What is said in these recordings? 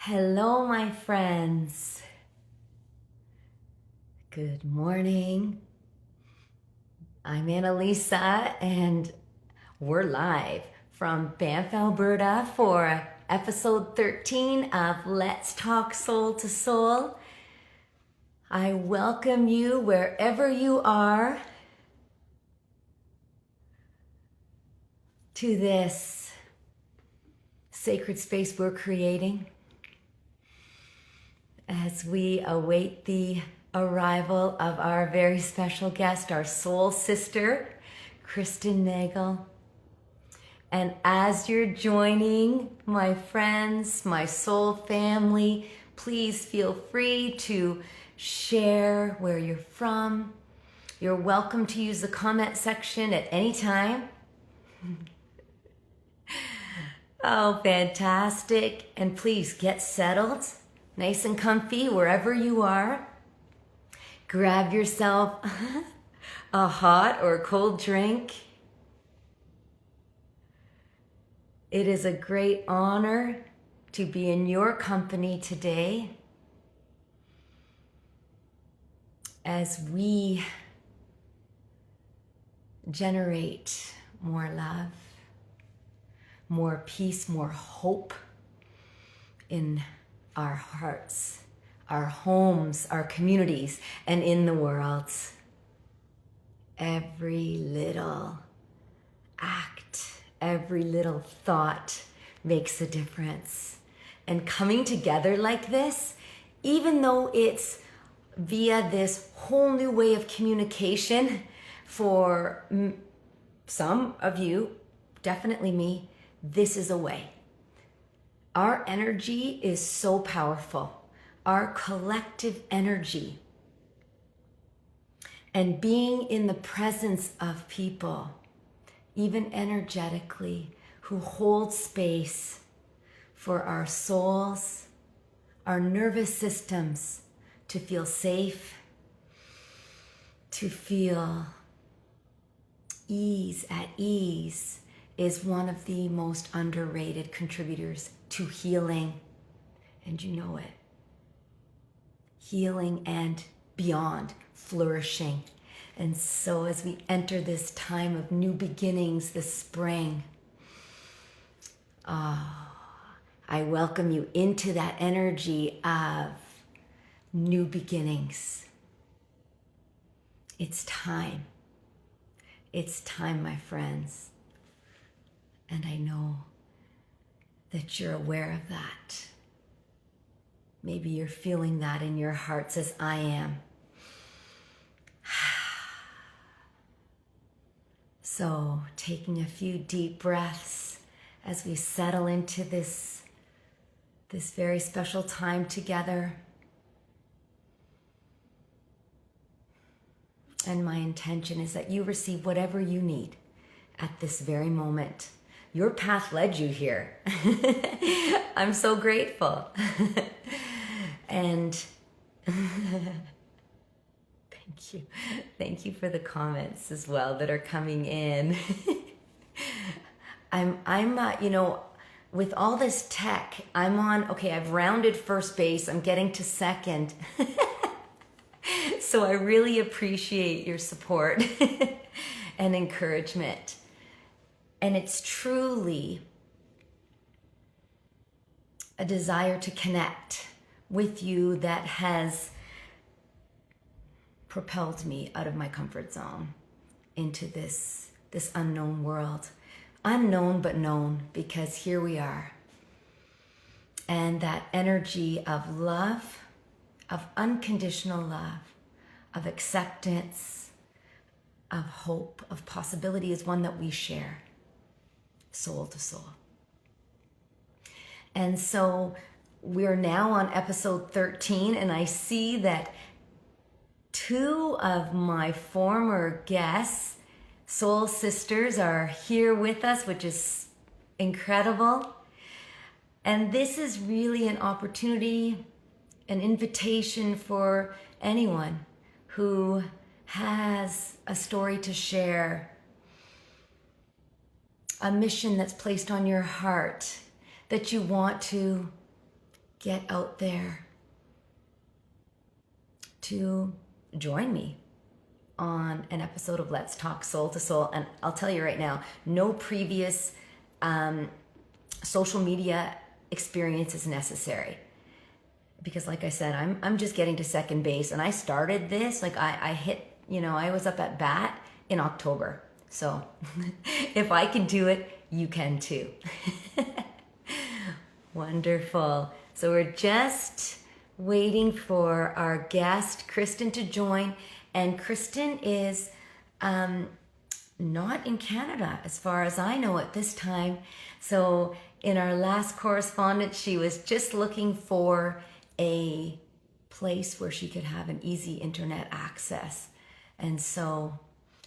Hello, my friends. Good morning. I'm Annalisa, and we're live from Banff, Alberta for episode 13 of Let's Talk Soul to Soul. I welcome you wherever you are to this sacred space we're creating as we await the arrival of our very special guest, our soul sister, Kristen Nagle. And as you're joining, my friends, my soul family, please feel free to share where you're from. You're welcome to use the comment section at any time. Oh, fantastic. And please get settled, nice and comfy wherever you are. Grab yourself a hot or cold drink. It is a great honor to be in your company today as we generate more love, more peace, more hope in our hearts, our homes, our communities, and in the world. Every little act, every little thought makes a difference. And coming together like this, even though it's via this whole new way of communication for some of you, definitely me, this is a way. Our energy is so powerful. Our collective energy. And being in the presence of people, even energetically, who hold space for our souls, our nervous systems to feel safe, to feel at ease, is one of the most underrated contributors to healing. And you know it. Healing and beyond, flourishing. And so as we enter this time of new beginnings this spring, I welcome you into that energy of new beginnings. It's time. It's time, my friends. And I know that you're aware of that. Maybe you're feeling that in your hearts as I am. So taking a few deep breaths as we settle into this very special time together. And my intention is that you receive whatever you need at this very moment. Your path led you here. I'm so grateful. And thank you. Thank you for the comments as well that are coming in. With all this tech, I'm on, I've rounded first base. I'm getting to second. So I really appreciate your support and encouragement. And it's truly a desire to connect with you that has propelled me out of my comfort zone into this unknown world. Unknown but known, because here we are. And that energy of love, of unconditional love, of acceptance, of hope, of possibility is one that we share, soul to soul. And so we're now on episode 13, and I see that two of my former guests, soul sisters, are here with us, which is incredible. And this is really an opportunity, an invitation for anyone who has a story to share, a mission that's placed on your heart that you want to get out there to join me on an episode of Let's Talk Soul to Soul. And I'll tell you right now, no previous social media experience is necessary. Because like I said, I'm just getting to second base, and I started this, like I hit, I was up at bat in October. So if I can do it, you can too. Wonderful. So we're just waiting for our guest, Kristen, to join. And Kristen is not in Canada, as far as I know at this time. So in our last correspondence, she was just looking for a place where she could have an easy internet access. And so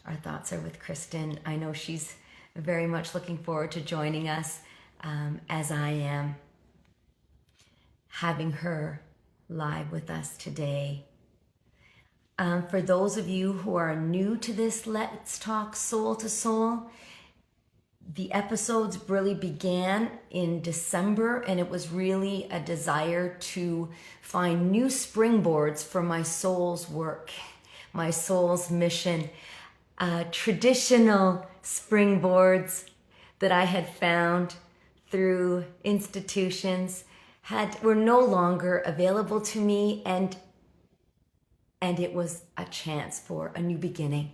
our thoughts are with Kristen. I know she's very much looking forward to joining us, as I am, having her live with us today. For those of you who are new to this Let's Talk Soul to Soul, the episodes really began in December, and it was really a desire to find new springboards for my soul's work, my soul's mission. Traditional springboards that I had found through institutions were no longer available to me, and it was a chance for a new beginning.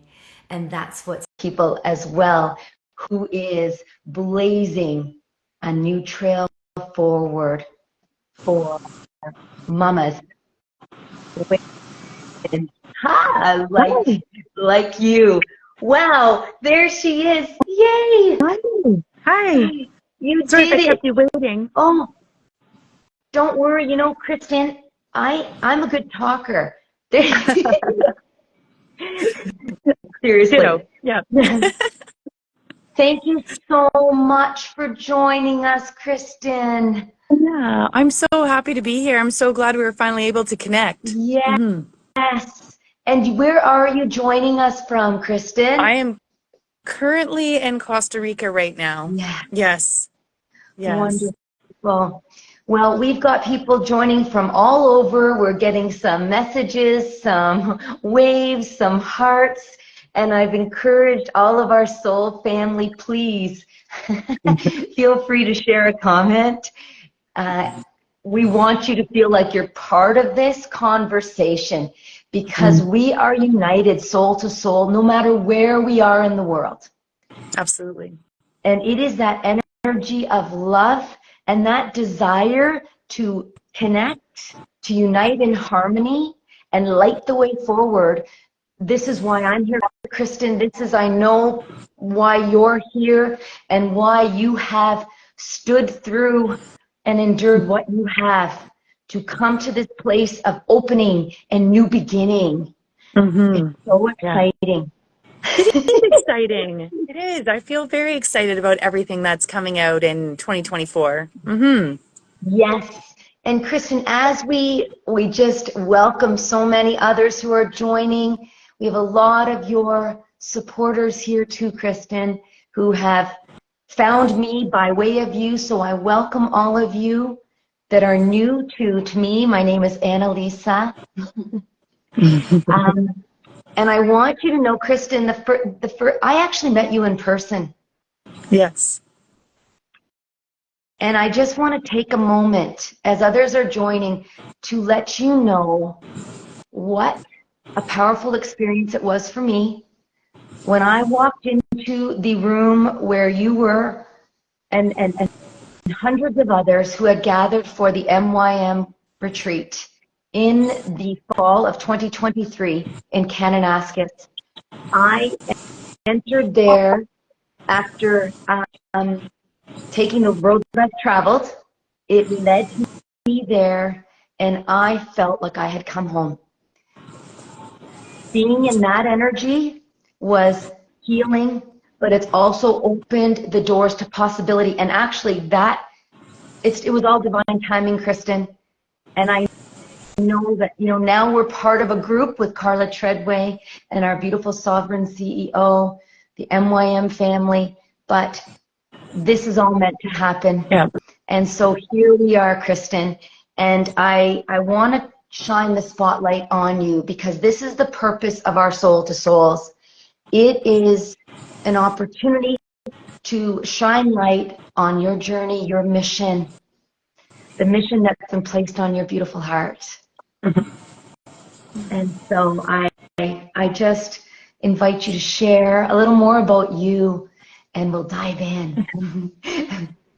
And that's what people as well, who is blazing a new trail forward for mamas. Ha, like you. Wow, there she is. Yay! Hi. You Sorry did if I kept you waiting. Oh, don't worry. Kristen, I'm a good talker. Seriously. Ditto. Yeah. Thank you so much for joining us, Kristen. Yeah, I'm so happy to be here. I'm so glad we were finally able to connect. Yes. And where are you joining us from, Kristen? I am currently in Costa Rica right now. Yeah. Yes. Wonderful. Well, we've got people joining from all over. We're getting some messages, some waves, some hearts. And I've encouraged all of our soul family, please feel free to share a comment. We want you to feel like you're part of this conversation, because we are united soul to soul, no matter where we are in the world. Absolutely. And it is that energy of love and that desire to connect, to unite in harmony and light the way forward. This is why I'm here, Kristen. This is, I know, why you're here and why you have stood through and endured what you have to come to this place of opening and new beginning. It's so exciting. It is exciting. It is. I feel very excited about everything that's coming out in 2024. Yes. And Kristen, as we just welcome so many others who are joining, we have a lot of your supporters here too, Kristen, who have found me by way of you. So I welcome all of you that are new to me. My name is Annalisa. And I want you to know, Kristen, I actually met you in person. Yes. And I just want to take a moment, as others are joining, to let you know what a powerful experience it was for me when I walked into the room where you were and hundreds of others who had gathered for the MYM retreat in the fall of 2023 in Kananaskis. I entered there after taking the road that I've traveled. It led me there, and I felt like I had come home. Being in that energy was healing, but it's also opened the doors to possibility. And actually, it was all divine timing, Kristen. And I know that, now we're part of a group with Carla Treadway and our beautiful sovereign CEO, the MYM family, but this is all meant to happen. Yeah. And so here we are, Kristen, And I want to shine the spotlight on you because this is the purpose of our Soul to Souls. It is an opportunity to shine light on your journey, your mission, the mission that's been placed on your beautiful heart. And so I just invite you to share a little more about you and we'll dive in.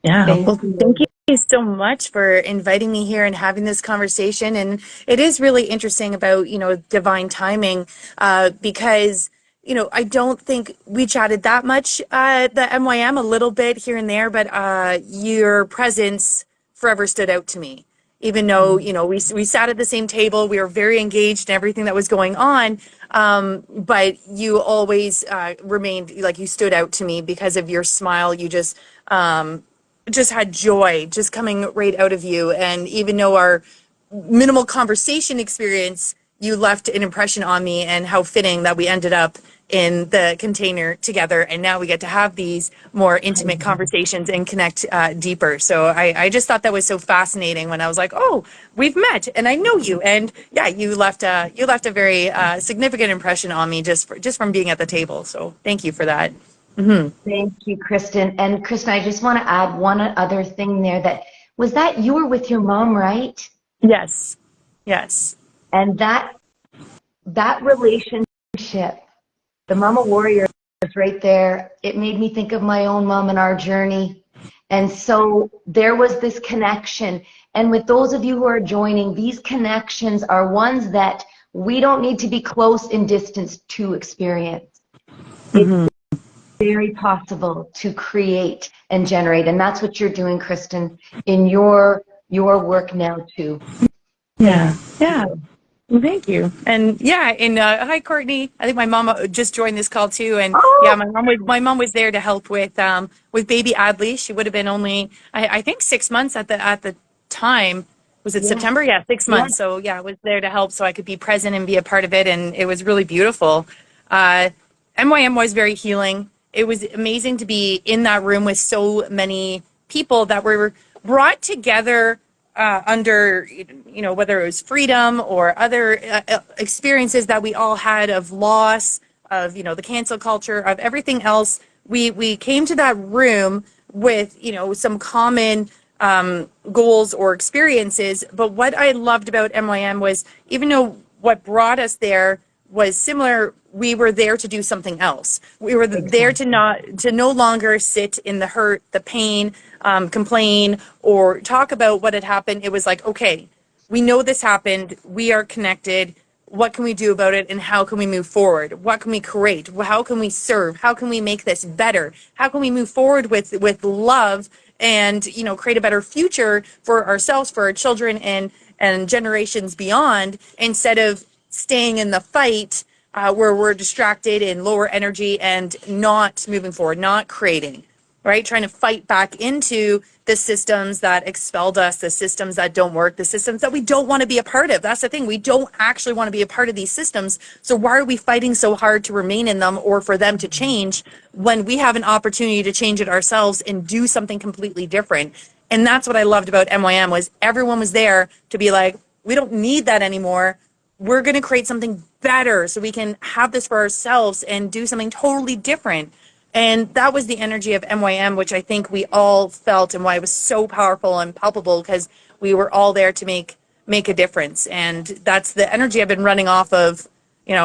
Yeah. Thank Well, thank you. you so much for inviting me here and having this conversation. And it is really interesting about, divine timing, because, I don't think we chatted that much at the MYM, a little bit here and there, but your presence forever stood out to me. Even though, we sat at the same table, we were very engaged in everything that was going on. But you always remained, like, you stood out to me because of your smile. You just had joy just coming right out of you. And even though our minimal conversation experience, you left an impression on me, and how fitting that we ended up in the container together. And now we get to have these more intimate conversations and connect deeper. So I just thought that was so fascinating when I was like, oh, we've met and I know you. And yeah, you left a very significant impression on me just from being at the table. So thank you for that. Thank you, Kristen. And Kristen, I just want to add one other thing there. That you were with your mom, right? Yes. Yes. And that relationship, the Mama Warrior is right there. It made me think of my own mom and our journey. And so there was this connection. And with those of you who are joining, these connections are ones that we don't need to be close in distance to experience. It's very possible to create and generate. And that's what you're doing, Kristen, in your work now too. Yeah. Yeah. Well, thank you. And yeah, and hi, Courtney. I think my mom just joined this call too. And yeah, Oh, my mom was there to help with baby Adley. She would have been only, I think, 6 months at the time. Was it yes, September? Yeah, 6 months. yes. So yeah, I was there to help so I could be present and be a part of it. And it was really beautiful. Uh, MYM was very healing. It was amazing to be in that room with so many people that were brought together under, whether it was freedom or other experiences that we all had of loss, of, the cancel culture, of everything else. We came to that room with, some common goals or experiences. But what I loved about MYM was, even though what brought us there was similar, we were there to do something else. We were there Exactly. to no longer sit in the hurt, the pain, complain or talk about what had happened. It was like, okay, we know this happened. We are connected. What can we do about it, and how can we move forward? What can we create? How can we serve? How can we make this better? How can we move forward with love and, create a better future for ourselves, for our children, and generations beyond, instead of staying in the fight where we're distracted and lower energy and not moving forward, not creating, right? Trying to fight back into the systems that expelled us, the systems that don't work, the systems that we don't want to be a part of. That's the thing. We don't actually want to be a part of these systems. So why are we fighting so hard to remain in them or for them to change when we have an opportunity to change it ourselves and do something completely different? And that's what I loved about MYM, was everyone was there to be like, we don't need that anymore. We're going to create something better so we can have this for ourselves and do something totally different. And that was the energy of MYM, which I think we all felt, and why it was so powerful and palpable, because we were all there to make a difference. And that's the energy I've been running off of,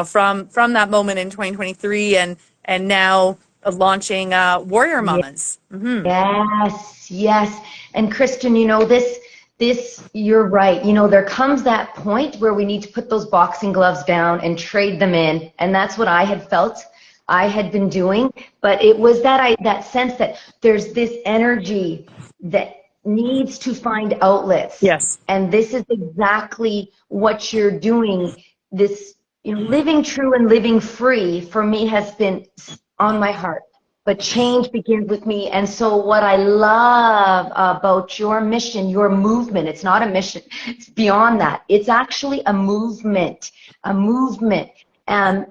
from that moment in 2023, and now launching Warrior Mamas. Yes, yes. And Kristen, you're right. There comes that point where we need to put those boxing gloves down and trade them in. And that's what I had felt I had been doing. But it was that sense that there's this energy that needs to find outlets. Yes. And this is exactly what you're doing. This, living true and living free for me has been on my heart. But change begins with me. And so what I love about your mission, your movement, it's not a mission, it's beyond that. It's actually a movement. A movement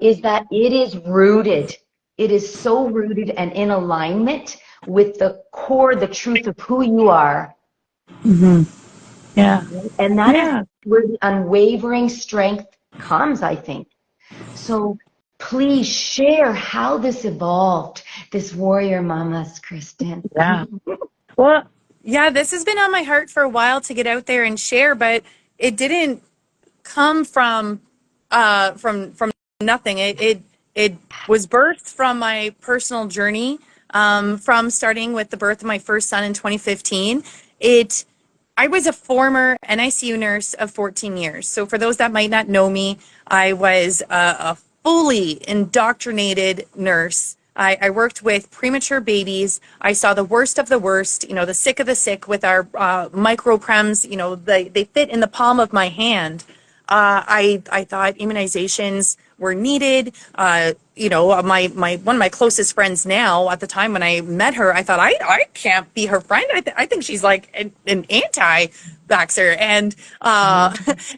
is that it is rooted. It is so rooted and in alignment with the core, the truth of who you are. Yeah. And that is Yeah. where the unwavering strength comes, I think. So please share how this evolved, this warrior mamas, Kristen. Yeah. Well, yeah, this has been on my heart for a while to get out there and share, but it didn't come from nothing. It was birthed from my personal journey, from starting with the birth of my first son in 2015. It I was a former NICU nurse of 14 years. So for those that might not know me, I was a fully indoctrinated nurse. I worked with premature babies. I saw the worst of the worst, the sick of the sick with our microprems. They fit in the palm of my hand. I thought immunizations were needed. My one of my closest friends now, at the time when I met her, I thought I can't be her friend. I think she's like an anti-vaxxer, and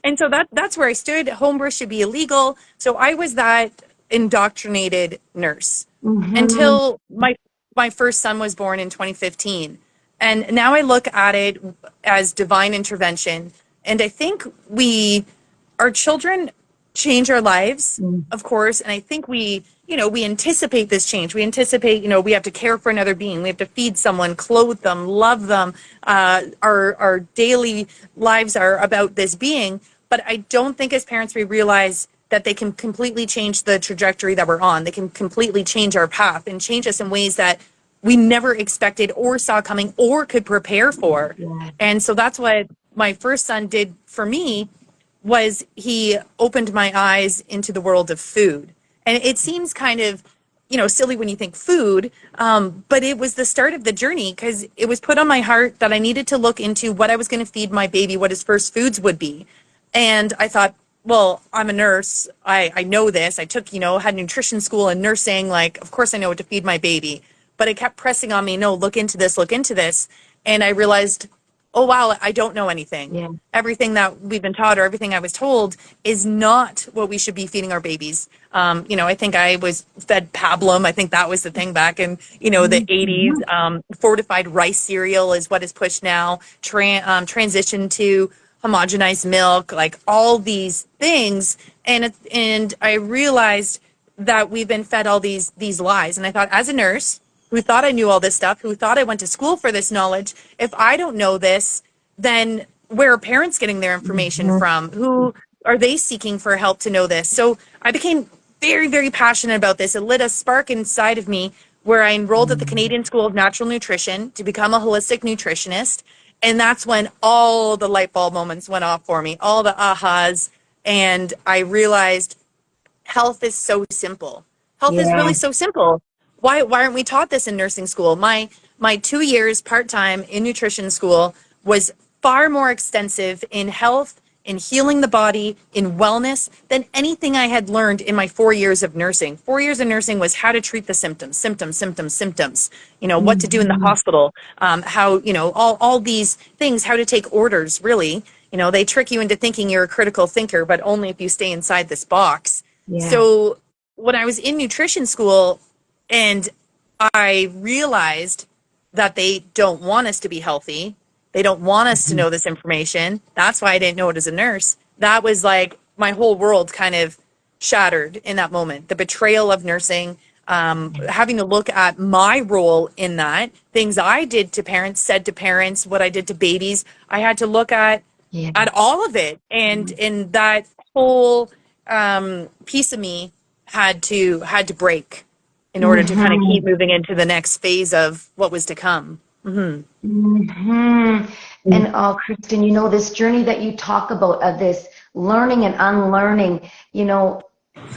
and so that's where I stood. Home birth should be illegal. So I was that indoctrinated nurse Mm-hmm. until my first son was born in 2015. And now I look at it as divine intervention. And I think our children change our lives, of course. And I think we anticipate this change. We anticipate, we have to care for another being. We have to feed someone, clothe them, love them. Our daily lives are about this being. But I don't think as parents we realize that they can completely change the trajectory that we're on. They can completely change our path and change us in ways that we never expected or saw coming or could prepare for. Yeah. And so that's what my first son did for me, was he opened my eyes into the world of food. And it seems kind of, silly when you think food, but it was the start of the journey, because it was put on my heart that I needed to look into what I was going to feed my baby, what his first foods would be. And I thought, well, I'm a nurse. I know this. I took, had nutrition school and nursing. Like, of course I know what to feed my baby. But it kept pressing on me, no, look into this, look into this. And I realized, oh, wow, I don't know anything. Yeah. Everything that we've been taught or everything I was told is not what we should be feeding our babies. I think I was fed pablum. I think that was the thing back in, the 80s. Mm-hmm. Fortified rice cereal is what is pushed now. Transition to homogenized milk, like all these things. And I realized that we've been fed all these lies. And I thought, as a nurse who thought I knew all this stuff, who thought I went to school for this knowledge, if I don't know this, then where are parents getting their information from? Who are they seeking for help to know this? So I became very, very passionate about this. It lit a spark inside of me, where I enrolled at the Canadian School of Natural Nutrition to become a holistic nutritionist. And that's when all the light bulb moments went off for me, all the ahas. And I realized health is so simple. Health is Yeah. really so simple. Why aren't we taught this in nursing school? My 2 years part-time in nutrition school was far more extensive in health, in healing the body, in wellness than anything I had learned in my 4 years of nursing. 4 years of nursing was how to treat the symptoms, what to do in the Mm-hmm. hospital, how, all these things, how to take orders, really. They trick you into thinking you're a critical thinker, but only if you stay inside this box. Yeah. So when I was in nutrition school and I realized that they don't want us to be healthy, they don't want us to know this information. That's why I didn't know it as a nurse. That was like my whole world kind of shattered in that moment. The betrayal of nursing, having to look at my role in that, things I did to parents, said to parents, what I did to babies. I had to look Yeah. at all of it, and in that whole piece of me had to break in order to kind of Mm-hmm. keep moving into the next phase of what was to come. Hmm. Hmm. And oh, Kristen, this journey that you talk about of this learning and unlearning,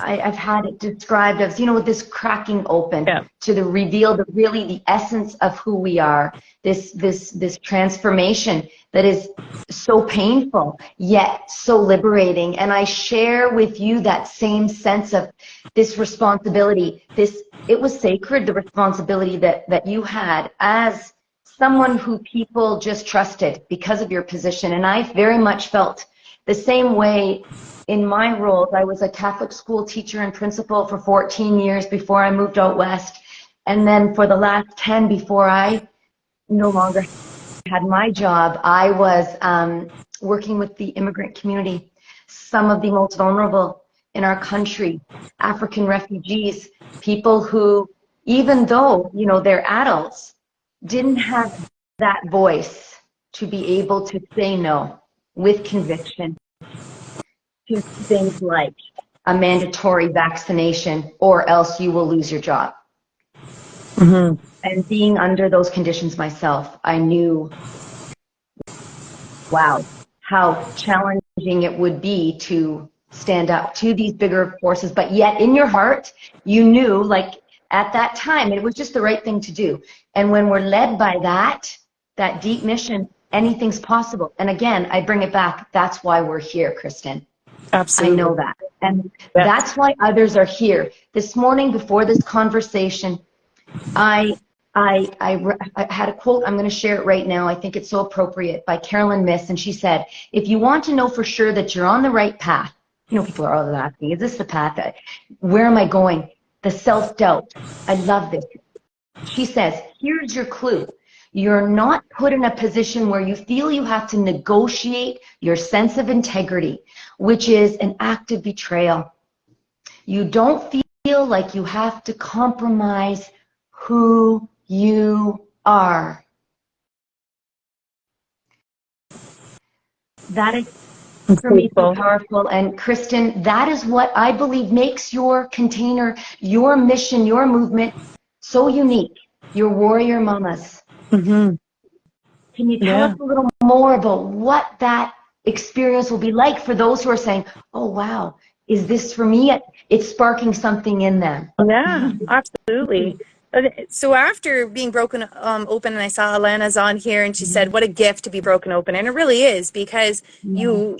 I've had it described as, with this cracking open Yeah. to the reveal, really the essence of who we are, this transformation that is so painful, yet so liberating. And I share with you that same sense of this responsibility, it was sacred, the responsibility that you had as someone who people just trusted because of your position. And I very much felt the same way in my roles. I was a Catholic school teacher and principal for 14 years before I moved out west. And then for the last 10, before I no longer had my job, I was working with the immigrant community, some of the most vulnerable in our country, African refugees, people who, even though, you know, they're adults, didn't have that voice to be able to say no with conviction to things like a mandatory vaccination or else you will lose your job. Mm-hmm. And being under those conditions myself, I knew, wow, how challenging it would be to stand up to these bigger forces. But yet in your heart, you knew, like at that time, it was just the right thing to do. And when we're led by that deep mission, anything's possible. And again, I bring it back. That's why we're here, Kristen. Absolutely. I know that. And that's why others are here. This morning, before this conversation, I had a quote. I'm going to share it right now. I think it's so appropriate, by Carolyn Miss. And she said, if you want to know for sure that you're on the right path, you know, people are always asking, is this the path? Where am I going? The self-doubt. I love this. She says, here's your clue. You're not put in a position where you feel you have to negotiate your sense of integrity, which is an act of betrayal. You don't feel like you have to compromise who you are. That is, for me, so powerful. And Kristen, that is what I believe makes your container, your mission, your movement so unique. Your warrior mamas. Mm-hmm. Can you tell us a little more about what that experience will be like for those who are saying, oh, wow, is this for me? It's sparking something in them. Yeah, absolutely. So after being broken open, and I saw Alana's on here, and she said, "What a gift to be broken open," and it really is, because you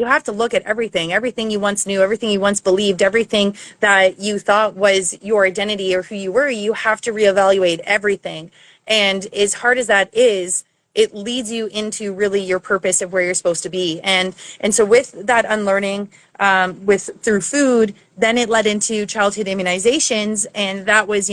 have to look at everything you once knew, everything you once believed, everything that you thought was your identity or who you were. You have to reevaluate everything, and as hard as that is, it leads you into really your purpose of where you're supposed to be. And so with that unlearning, through food, then it led into childhood immunizations, and that was,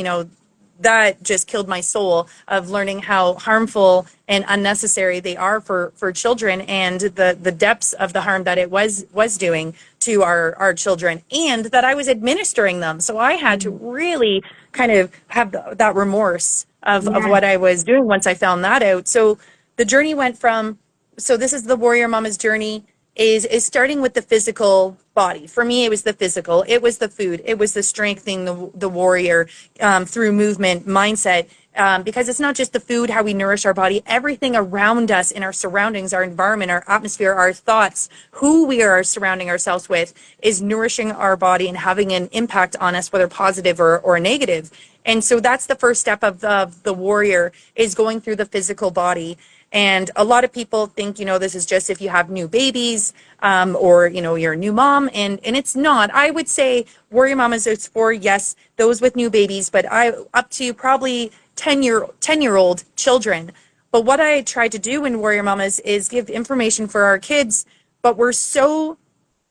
that just killed my soul, of learning how harmful and unnecessary they are for children, and the depths of the harm that it was doing to our children, and that I was administering them. So I had to really kind of have that remorse of what I was doing once I found that out. So the journey went from, so this is the warrior mama's journey, is starting with the physical body. For me, it was the physical, it was the food, it was the strengthening the warrior through movement, mindset, because it's not just the food, how we nourish our body, everything around us in our surroundings, our environment, our atmosphere, our thoughts, who we are surrounding ourselves with is nourishing our body and having an impact on us, whether positive or negative. And so that's the first step of the warrior, is going through the physical body. And a lot of people think, this is just if you have new babies, or, you're a new mom, and it's not. I would say warrior mamas is for, yes, those with new babies, but up to probably 10-year-old children. But what I tried to do in Warrior Mamas is give information for our kids, but we're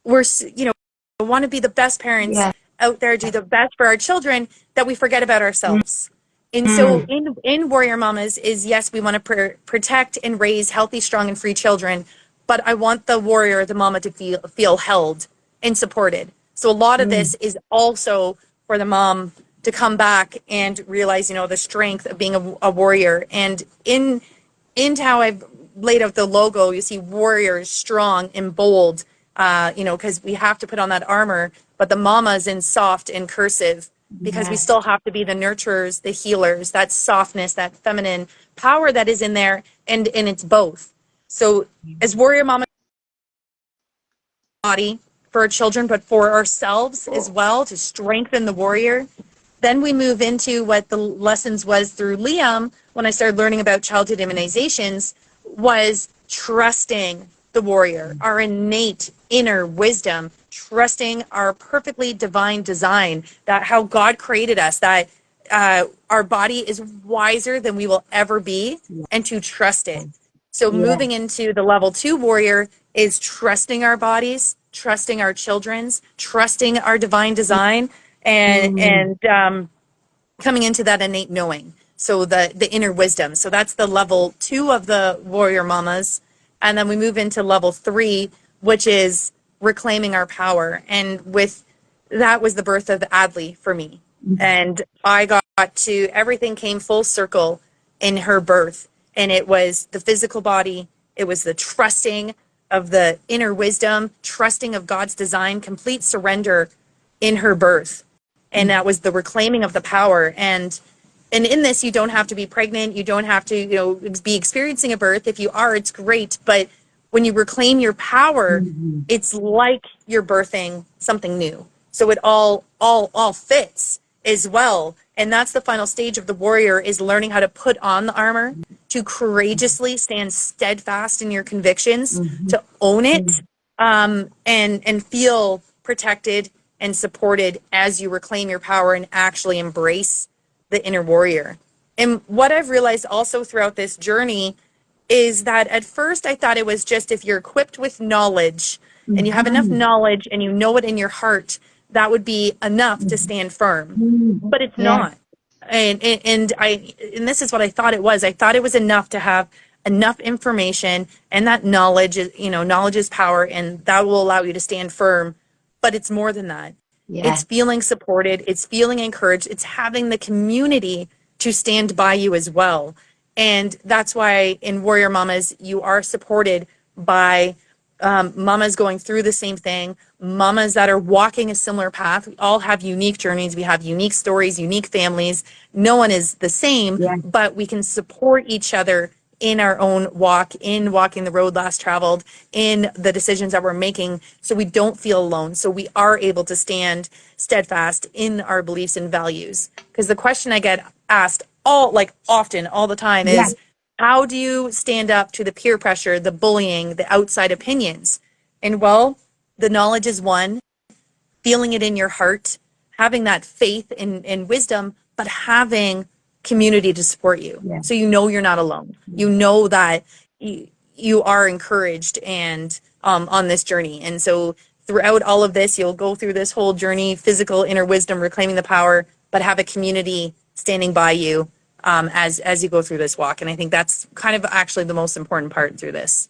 want to be the best parents out there, do the best for our children, that we forget about ourselves. And so in Warrior Mamas is, yes, we want to protect and raise healthy, strong, and free children, but I want the warrior, the mama, to feel held and supported. So a lot of this is also for the mom to come back and realize, the strength of being a warrior. And in how I've laid out the logo, you see warriors strong and bold, because we have to put on that armor, but the mama's in soft and cursive, because we still have to be the nurturers, the healers, that softness, that feminine power that is in there, and it's both. So as warrior mama, body for our children, but for ourselves as well, to strengthen the warrior. Then we move into what the lessons was through Liam, when I started learning about childhood immunizations, was trusting the warrior, our innate inner wisdom, trusting our perfectly divine design, that how God created us, that our body is wiser than we will ever be, and to trust it. So moving into the level 2 warrior is trusting our bodies, trusting our children's, trusting our divine design, and coming into that innate knowing. So the inner wisdom. So that's the level 2 of the warrior mamas. And then we move into level 3, which is reclaiming our power. And with that was the birth of Adley for me. And I got to, everything came full circle in her birth. And it was the physical body, it was the trusting of the inner wisdom, trusting of God's design, complete surrender in her birth. And that was the reclaiming of the power. And in this, you don't have to be pregnant, you don't have to, be experiencing a birth. If you are, it's great. But when you reclaim your power, it's like you're birthing something new. So it all fits as well. And that's the final stage of the warrior, is learning how to put on the armor, to courageously stand steadfast in your convictions, to own it, and feel protected and supported as you reclaim your power and actually embrace the inner warrior. And what I've realized also throughout this journey is that at first I thought it was just if you're equipped with knowledge and you have enough knowledge and you know it in your heart, that would be enough to stand firm. But it's Yeah. not. And this is what I thought it was. I thought it was enough to have enough information, and that knowledge is, knowledge is power, and that will allow you to stand firm. But it's more than that. It's Yes. feeling supported, it's feeling encouraged, it's having the community to stand by you as well. And that's why in Warrior Mamas, you are supported by mamas going through the same thing, mamas that are walking a similar path. We all have unique journeys, we have unique stories, unique families. No one is the same, Yeah. but we can support each other in our own walk, in walking the road less traveled, in the decisions that we're making, so we don't feel alone. So we are able to stand steadfast in our beliefs and values. Because the question I get asked often, all the time Yeah. is, how do you stand up to the peer pressure, the bullying, the outside opinions? And well, the knowledge is one, feeling it in your heart, having that faith in wisdom, but having community to support you. Yeah. So you're not alone. You know that you are encouraged and on this journey. And so throughout all of this, you'll go through this whole journey, physical, inner wisdom, reclaiming the power, but have a community standing by you as you go through this walk. And I think that's kind of actually the most important part through this.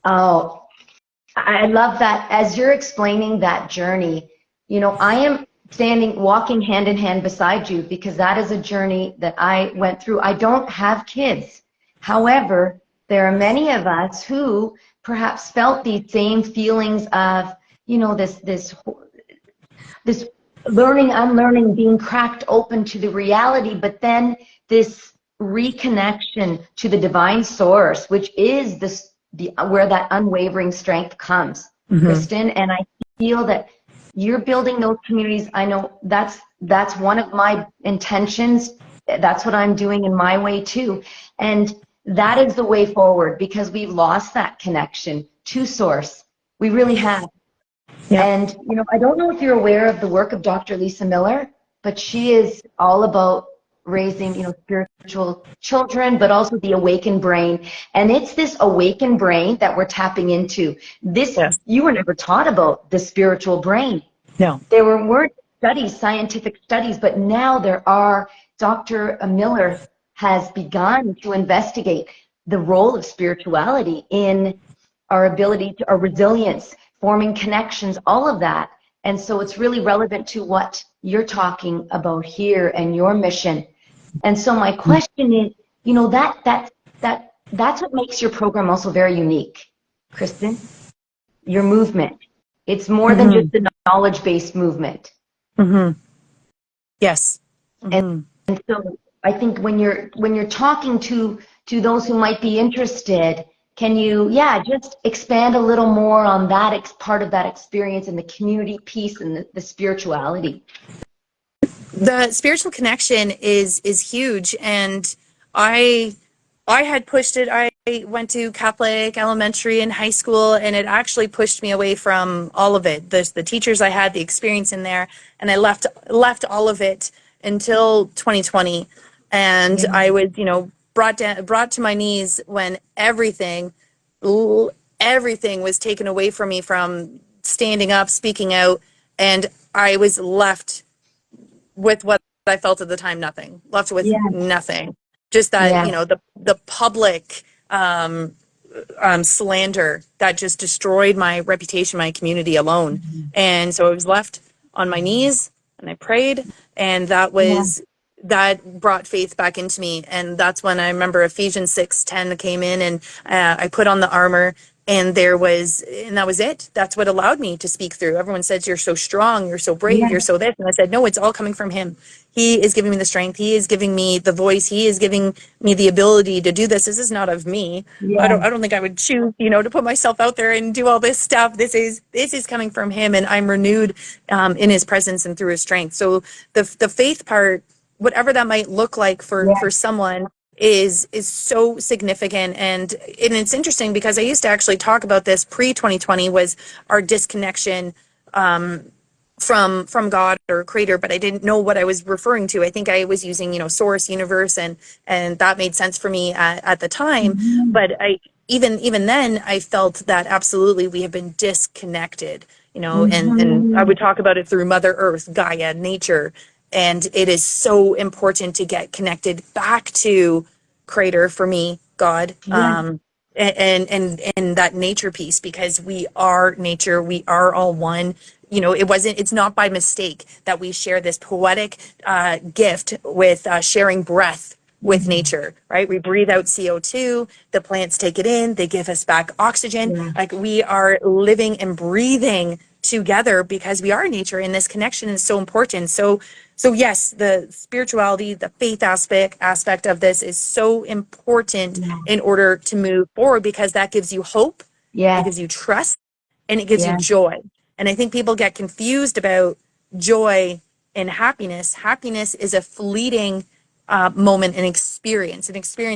Oh, I love that. As you're explaining that journey, I am walking hand in hand beside you, because that is a journey that I went through. I don't have kids. However, there are many of us who perhaps felt these same feelings of, this learning, unlearning, being cracked open to the reality, but then this reconnection to the divine source, which is where that unwavering strength comes, Kristen. And I feel that you're building those communities. I know that's one of my intentions. That's what I'm doing in my way too. And that is the way forward, because we've lost that connection to source. We really have. Yeah. And, I don't know if you're aware of the work of Dr. Lisa Miller, but she is all about raising, spiritual children, but also the awakened brain. And it's this awakened brain that we're tapping into. Yes. You were never taught about the spiritual brain. No. There weren't studies, scientific studies, but now there are. Dr. Miller has begun to investigate the role of spirituality in our ability to, our resilience, forming connections, all of that. And so it's really relevant to what you're talking about here and your mission. And so my question is, that's what makes your program also very unique, Kristen. Your movement. It's more than just the knowledge-based movement. Yes. And so I think when you're talking to those who might be interested, can you, just expand a little more on that part of that experience and the community piece and the spirituality? The spiritual connection is huge, and I had pushed it. I went to Catholic elementary and high school, and it actually pushed me away from all of it. The teachers I had, the experience in there, and I left all of it until 2020, and I was brought to my knees when everything was taken away from me, from standing up, speaking out, and I was left with what I felt at the time, left with Yeah. nothing. Just that, Yeah. the public slander that just destroyed my reputation, my community alone. And so I was left on my knees and I prayed, and Yeah. that brought faith back into me. And that's when I remember Ephesians 6:10 came in, and I put on the armor, and that was it. That's what allowed me to speak through. Everyone says, you're so strong, you're so brave, Yeah. you're so this. And I said, no, it's all coming from him. He is giving me the strength. He is giving me the voice. He is giving me the ability to do this. This is not of me. Yeah. I don't think I would choose, to put myself out there and do all this stuff. This is coming from him, and I'm renewed in his presence and through his strength. So the faith part, whatever that might look like Yeah. for someone, is so significant. And it's interesting because I used to actually talk about this pre 2020, was our disconnection from God or creator, but I didn't know what I was referring to. I think I was using, source, universe, and that made sense for me at the time. Mhm. But even then I felt that absolutely we have been disconnected, and I Mhm. would talk about it through Mother Earth, Gaia, nature. And it is so important to get connected back to creator, for me, God. Yeah. And that nature piece, because we are nature, we are all one. It's not by mistake that we share this poetic gift with sharing breath with Mhm. nature, right? We breathe out CO2, the plants take it in, they give us back oxygen. Yeah. Like, we are living and breathing together because we are nature, and this connection is so important. So yes, the spirituality, the faith aspect of this is so important Yeah. in order to move forward, because that gives you hope, it Yes. gives you trust, and it gives you Yeah. joy. And I think people get confused about joy and happiness. Happiness is a fleeting moment, an experience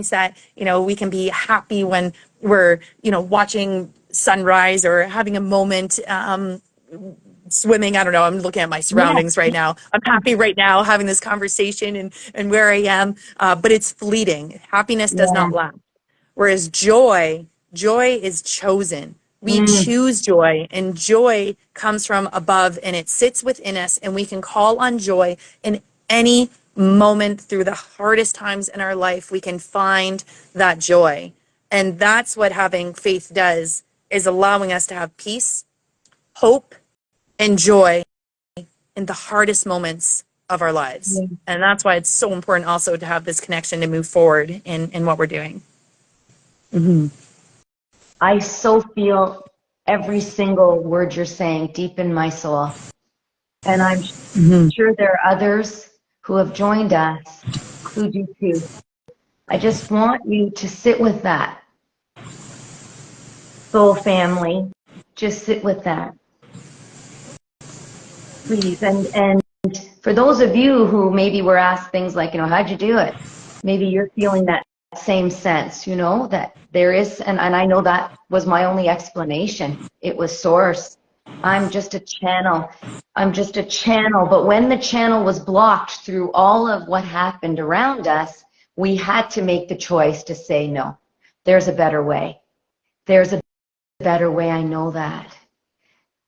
that, we can be happy when we're, watching sunrise or having a moment, swimming. I don't know. I'm looking at my Yeah. surroundings right now. I'm happy right now having this conversation and where I am. But it's fleeting. Happiness does Yeah. not last. Whereas joy is chosen. We Mm. choose joy, and joy comes from above, and it sits within us, and we can call on joy in any moment. Through the hardest times in our life, we can find that joy. And that's what having faith does, is allowing us to have peace, hope, and joy in the hardest moments of our lives. Yeah. And that's why it's so important also to have this connection to move forward in what we're doing. Mm-hmm. I so feel every single word you're saying deep in my soul. And I'm Mm-hmm. sure there are others who have joined us who do too. I just want you to sit with that, soul family. Just sit with that, please. And for those of you who maybe were asked things like, how'd you do it? Maybe you're feeling that same sense, that there is, and I know that was my only explanation. It was source. I'm just a channel. I'm just a channel. But when the channel was blocked through all of what happened around us, we had to make the choice to say, no, there's a better way. There's a better way. I know that.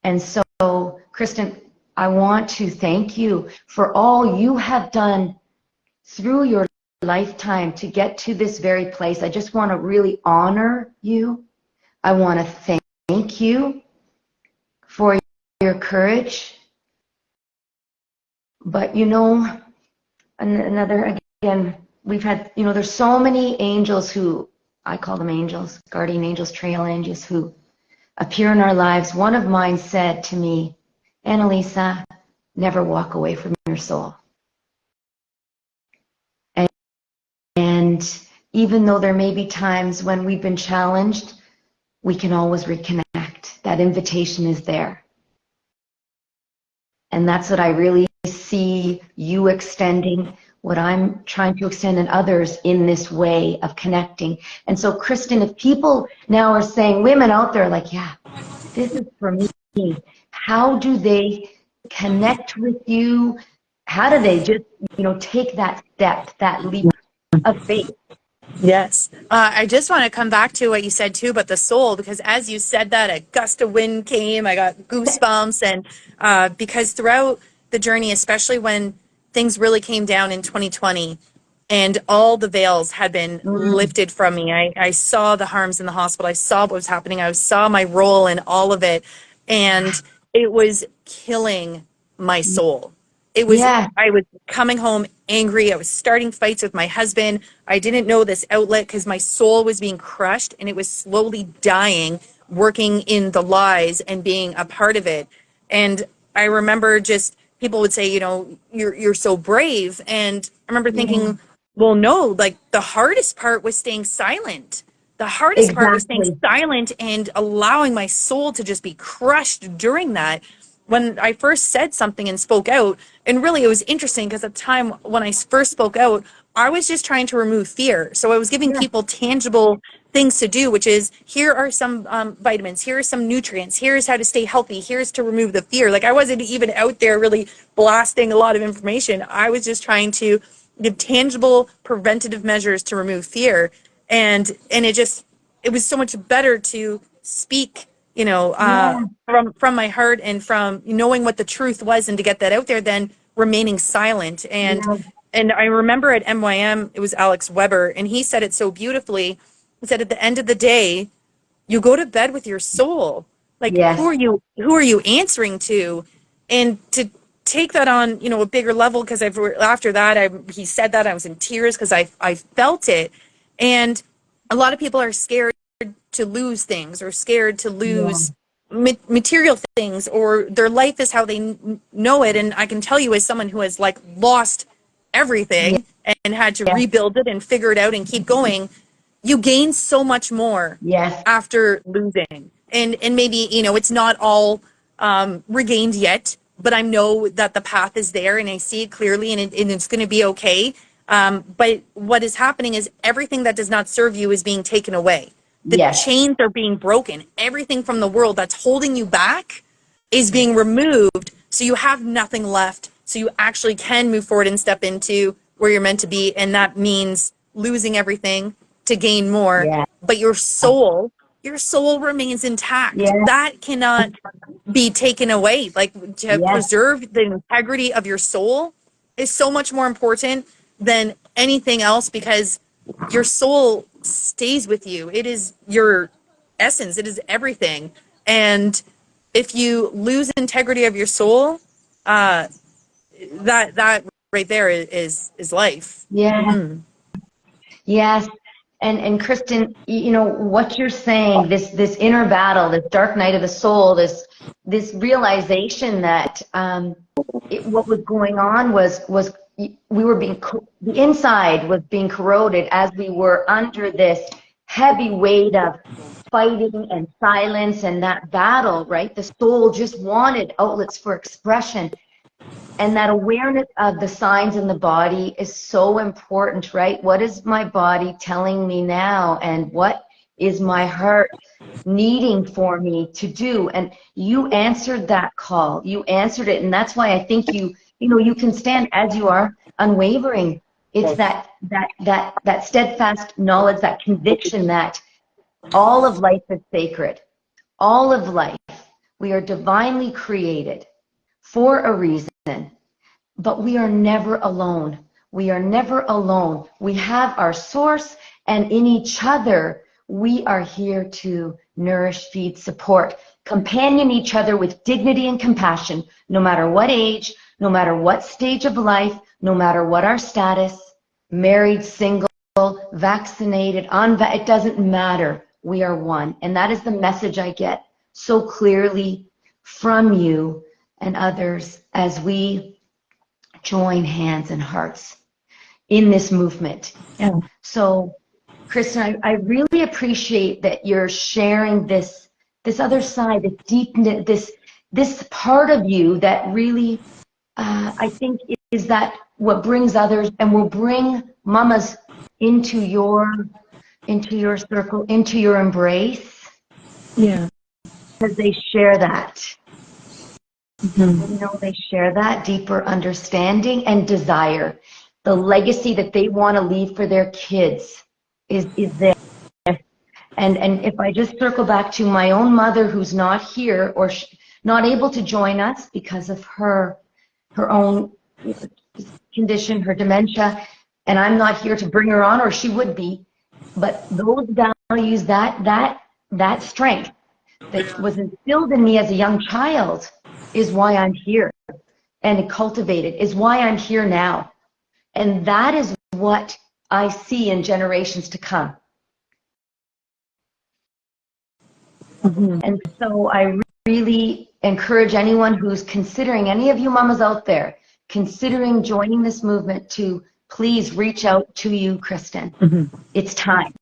And so, Kristen, I want to thank you for all you have done through your lifetime to get to this very place. I just want to really honor you. I want to thank you for your courage. But another, again, we've had, there's so many angels who, I call them angels, guardian angels, trail angels, who appear in our lives. One of mine said to me, Annalisa, never walk away from your soul. And even though there may be times when we've been challenged, we can always reconnect. That invitation is there. And that's what I really see you extending, what I'm trying to extend in others in this way of connecting. And so, Kristen, if people now are saying, women out there like, yeah, this is for me, how do they connect with you? How do they just, take that step, that leap of faith? Yes. I just want to come back to what you said too about the soul, because as you said that, a gust of wind came, I got goosebumps. And because throughout the journey, especially when things really came down in 2020, and all the veils had been Mm. lifted from me. I saw the harms in the hospital. I saw what was happening. I saw my role in all of it. And it was killing my soul. It was, Yeah, I was coming home angry. I was starting fights with my husband. I didn't know this outlet because my soul was being crushed and it was slowly dying, working in the lies and being a part of it. And I remember just people would say, you know, you're so brave. And I remember yeah, thinking, well, no, like the hardest part was staying silent. The hardest part was staying exactly. silent and allowing my soul to just be crushed during that. When I first said something and spoke out, and really it was interesting because at the time when I first spoke out, I was just trying to remove fear. So I was giving Yeah, people tangible things to do, which is here are some vitamins, here are some nutrients, here's how to stay healthy, here's to remove the fear. Like I wasn't even out there really blasting a lot of information. I was just trying to give tangible preventative measures to remove fear. And it was so much better to speak, you know, yeah, from my heart and from knowing what the truth was and to get that out there than remaining silent. yeah, And I remember at MYM, it was Alex Weber, and he said it so beautifully. He said, at the end of the day, you go to bed with your soul. Like, yes, who are you answering to? And to take that on, you know, a bigger level, because after that, he said that I was in tears because I felt it. And a lot of people are scared to lose things or scared to yeah, lose material things, or their life is how they know it. And I can tell you, as someone who has like lost yeah, everything and had to yeah, rebuild it and figure it out and keep going, you gain so much more yes, after losing. And maybe, you know, it's not all regained yet, but I know that the path is there and I see it clearly, and it's going to be okay. But what is happening is everything that does not serve you is being taken away. The yes, chains are being broken. Everything from the world that's holding you back is being removed. So you have nothing left. So you actually can move forward and step into where you're meant to be. And that means losing everything to gain more. yeah, But your soul remains intact. yeah, That cannot be taken away. Like, to yes, preserve the integrity of your soul is so much more important than anything else, because your soul stays with you. It is your essence. It is everything. And if you lose integrity of your soul, that right there is life. yeah. Hmm. Yes. And Kristen, you know what you're saying, this inner battle, this dark night of the soul, this realization that what was going on was we were the inside was being corroded as we were under this heavy weight of fighting and silence and that battle, right? The soul just wanted outlets for expression. And that awareness of the signs in the body is so important, right? What is my body telling me now? And what is my heart needing for me to do? And you answered that call. You answered it. And that's why I think you can stand as you are, unwavering. It's that steadfast knowledge, that conviction that all of life is sacred. All of life. We are divinely created for a reason. But we are never alone. We are never alone. We have our source, and in each other, we are here to nourish, feed, support, companion each other with dignity and compassion, no matter what age, no matter what stage of life, no matter what our status, married, single, vaccinated, it doesn't matter. We are one. And that is the message I get so clearly from you and others as we join hands and hearts in this movement. Yeah. So, Kristen, I really appreciate that you're sharing this other side, this deep, this part of you that really, I think, is that what brings others and will bring mamas into your circle, into your embrace, Yeah. because they share that. Mhm. You know, they share that deeper understanding and desire. The legacy that they want to leave for their kids is there. And if I just circle back to my own mother, who's not here or not able to join us because of her own condition, her dementia, And I'm not here to bring her on, or she would be, but those values, that strength that was instilled in me as a young child is why I'm here, and cultivated is why I'm here now. And that is what I see in generations to come. Mm-hmm. And so I really encourage anyone who's considering, any of you mamas out there, considering joining this movement, to please reach out to you, Kristen. Mm-hmm. It's time.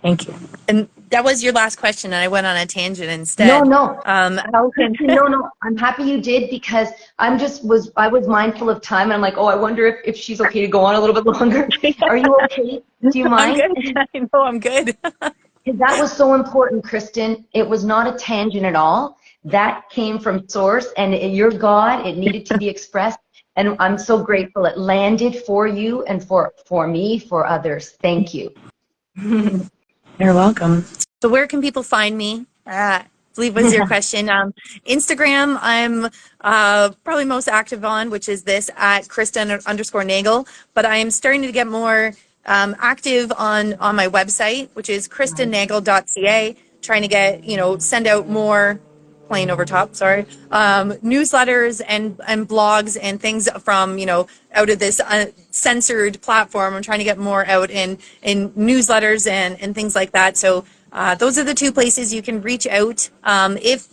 Thank you. And that was your last question, and I went on a tangent No, instead. no. How can Kristen, no. I'm happy you did, because I was mindful of time, and I'm like, oh, I wonder if she's okay to go on a little bit longer. Are you okay? Do you I'm mind? good. I know I'm good. Because that was so important, Kristen. It was not a tangent at all. That came from source, and you're God. It needed to be expressed. And I'm so grateful it landed for you and for me, for others. Thank you. You're welcome. So where can people find me? I believe was your question. Instagram, I'm probably most active on, which is this at Kristen_Nagle. But I am starting to get more active on my website, which is KristenNagle.ca. Trying to get, send out more plain over top, sorry, newsletters and blogs and things from, out of this censored platform. I'm trying to get more out in newsletters and things like that. So those are the two places you can reach out. If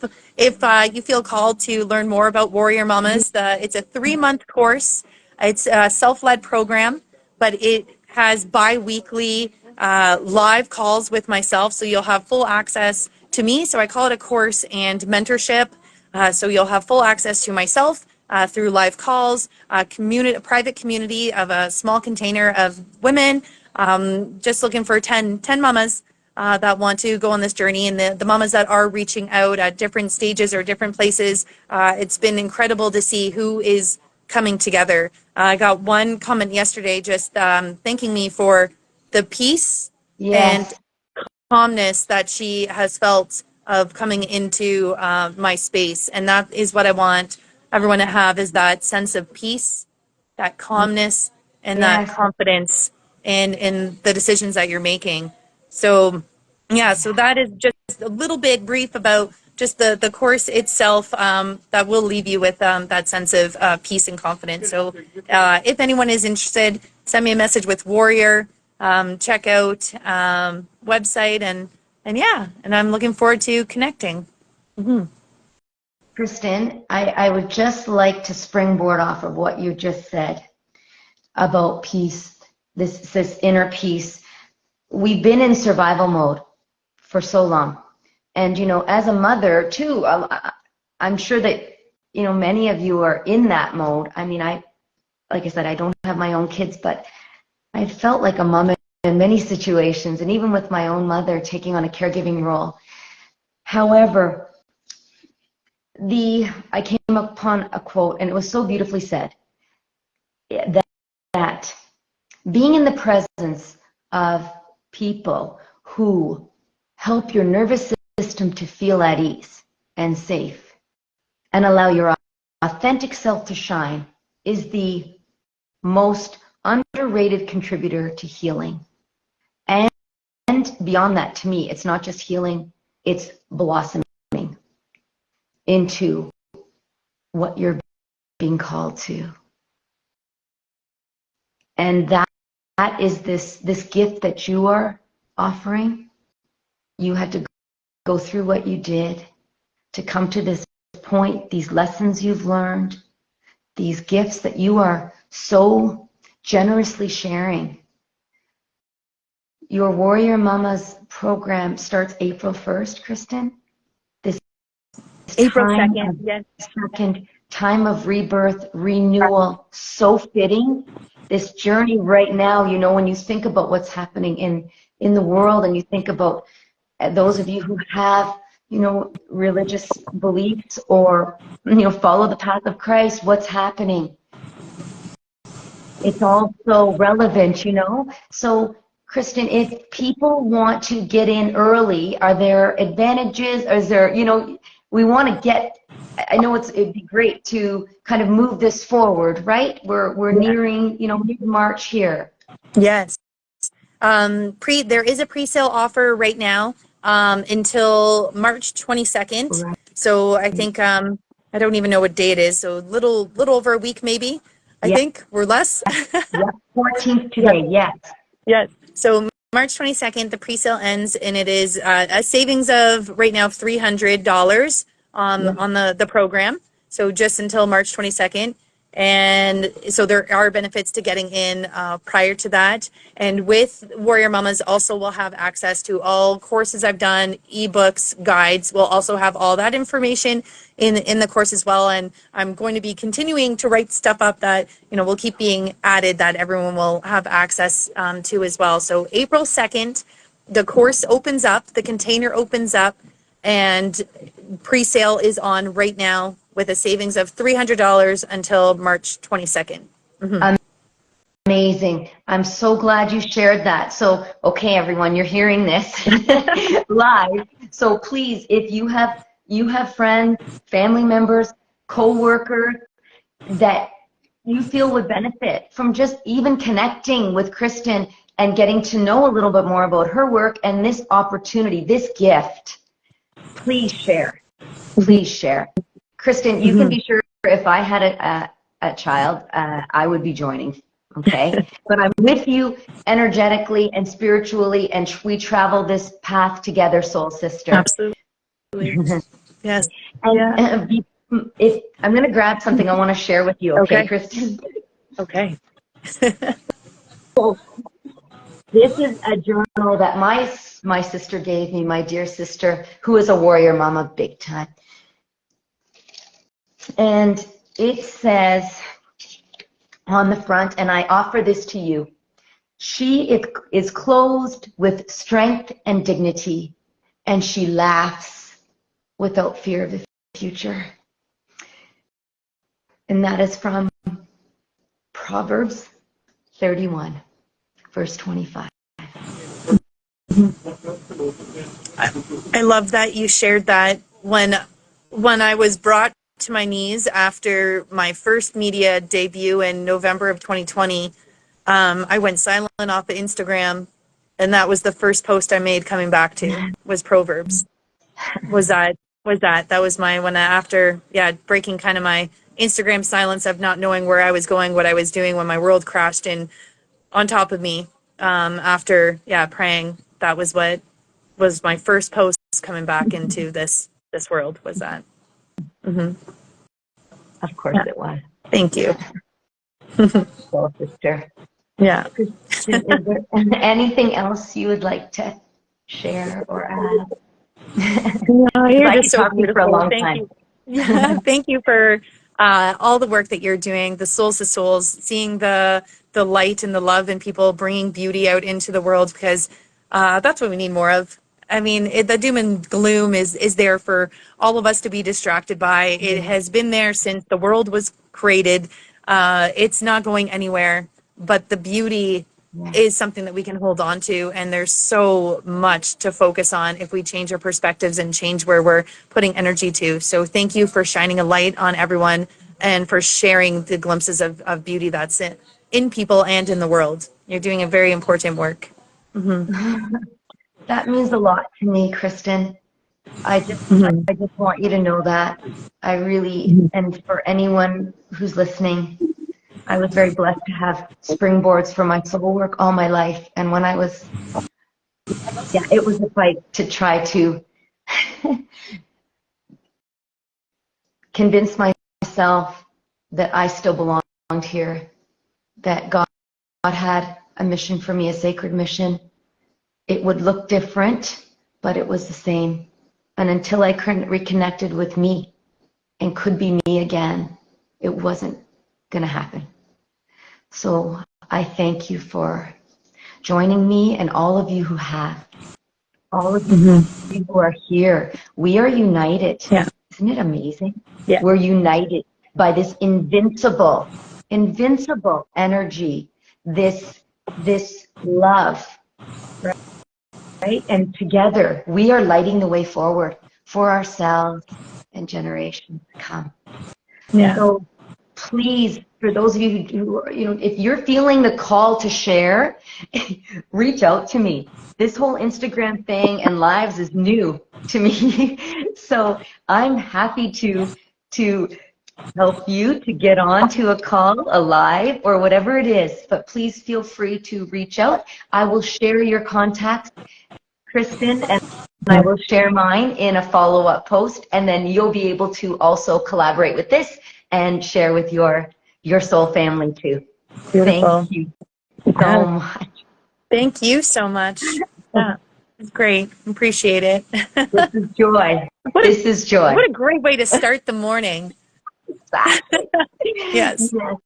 you feel called to learn more about Warrior Mamas, it's a 3-month course. It's a self-led program, but it has bi-weekly live calls with myself, so you'll have full access to me. So I call it a course and mentorship. So you'll have full access to myself through live calls, a private community of a small container of women, just looking for 10 mamas that want to go on this journey, and the mamas that are reaching out at different stages or different places. It's been incredible to see who is coming together. I got one comment yesterday just thanking me for the peace and Yes. calmness that she has felt of coming into my space. And that is what I want everyone to have, is that sense of peace, that calmness, and that Yes. confidence in the decisions that you're making. So yeah, so that is just a little bit brief about just the course itself, that will leave you with that sense of peace and confidence. So if anyone is interested, send me a message with Warrior, check out website, and yeah, and I'm looking forward to connecting. Mm-hmm. Kristen, I would just like to springboard off of what you just said about peace, this inner peace. We've been in survival mode for so long. And, as a mother, too, I'm sure that, many of you are in that mode. I mean, like I said, I don't have my own kids, but I felt like a mom in many situations, and even with my own mother taking on a caregiving role. However, I came upon a quote, and it was so beautifully said, that being in the presence of people who help your nervous system to feel at ease and safe and allow your authentic self to shine is the most underrated contributor to healing. And beyond that, to me, it's not just healing, it's blossoming into what you're being called to. And that is this gift that you are offering. You had to go through what you did to come to this point, these lessons you've learned, these gifts that you are so generously sharing. Your Warrior Mamas program starts April 1st, Kristen. This April time 2nd, of yes. second time of rebirth, renewal, so fitting. This journey right now, when you think about what's happening in the world, and you think about those of you who have, religious beliefs, or, follow the path of Christ, what's happening. It's also relevant, So, Kristen, if people want to get in early, are there advantages? Is there, we want to get, I know it'd be great to kind of move this forward, right? We're nearing, mid-March here. Yes. There is a pre-sale offer right now, until March 22nd. Right. So I think, I don't even know what day it is. So little over a week, maybe, I Yeah. think, or less. Yeah. 14th Yeah. today. Yes. Yes. So March 22nd, the pre-sale ends, and it is a savings of right now $300 Yeah. on the program. So just until March 22nd. And so there are benefits to getting in prior to that. And with Warrior Mamas, also will have access to all courses I've done, ebooks, guides. We'll also have all that information in the course as well. And I'm going to be continuing to write stuff up that, will keep being added that everyone will have access to as well. So April 2nd, the course opens up, the container opens up, and pre-sale is on right now with a savings of $300 until March 22nd. Amazing. I'm so glad you shared that. So, okay, everyone, you're hearing this live. So please, if you have friends, family members, co-workers that you feel would benefit from just even connecting with Kristen and getting to know a little bit more about her work and this opportunity, this gift, please share. Please share. Kristen, you can be sure if I had a child, I would be joining. Okay? But I'm with you energetically and spiritually, and we travel this path together, soul sister. Absolutely. Yes. And Yeah. if I'm going to grab something I want to share with you, okay, Okay. Kristen? Okay. So this is a journal that my sister gave me, my dear sister, who is a warrior mama big time. And it says on the front, and I offer this to you, she is clothed with strength and dignity, and she laughs without fear of the future. And that is from Proverbs 31, verse 25. I love that you shared that. When I was brought to my knees after my first media debut in November of 2020, I went silent off of Instagram, and that was the first post I made coming back to was Proverbs. That was my when after breaking kind of my Instagram silence of not knowing where I was going, what I was doing when my world crashed in on top of me. After praying, that was what was my first post coming back into this world. Was that? Of course Yeah. it was. Thank you. Soul sister. Yeah. Kristen, is there anything else you would like to share or add? No, you're I just could so talk to you for a beautiful. long Thank time. you. Yeah, thank you for all the work that you're doing, the souls to souls, seeing the light and the love in people, bringing beauty out into the world, because that's what we need more of. I mean, the doom and gloom is there for all of us to be distracted by. It has been there since the world was created. It's not going anywhere, but the beauty is something that we can hold on to, and there's so much to focus on if we change our perspectives and change where we're putting energy to. So thank you for shining a light on everyone and for sharing the glimpses of beauty that's in people and in the world. You're doing a very important work. That means a lot to me, Kristen. I just want you to know that. I really, and for anyone who's listening, I was very blessed to have springboards for my soul work all my life. And when I was, it was a fight to try to convince myself that I still belonged here, that God had a mission for me, a sacred mission. It would look different, but it was the same. And until I reconnected with me and could be me again, it wasn't going to happen. So I thank you for joining me, and all of you who have, all of you who are here. We are united. Yeah. Isn't it amazing? Yeah. We're united by this invincible energy, this love, right? And together we are lighting the way forward for ourselves and generations to come. Yeah. So please, for those of you who, if you're feeling the call to share, reach out to me. This whole Instagram thing and lives is new to me. So I'm happy to help you to get on to a call, a live, or whatever it is. But please feel free to reach out. I will share your contacts, Kristen, and I will share mine in a follow-up post, and then you'll be able to also collaborate with this and share with your soul family too. Beautiful. Thank you so Yeah. much. Thank you so much. Yeah, it's great. Appreciate it. This is joy. What a This is joy. what a great way to start the morning. Exactly. Yes. Yes.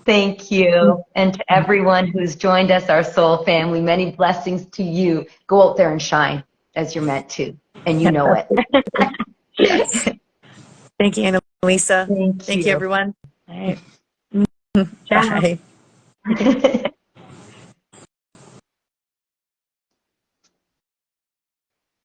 Thank you. And to everyone who's joined us, our soul family, many blessings to you. Go out there and shine as you're meant to, and you know it. Yes. Thank you, Annalisa. Thank Thank you, you. everyone. All right. Ciao. Bye.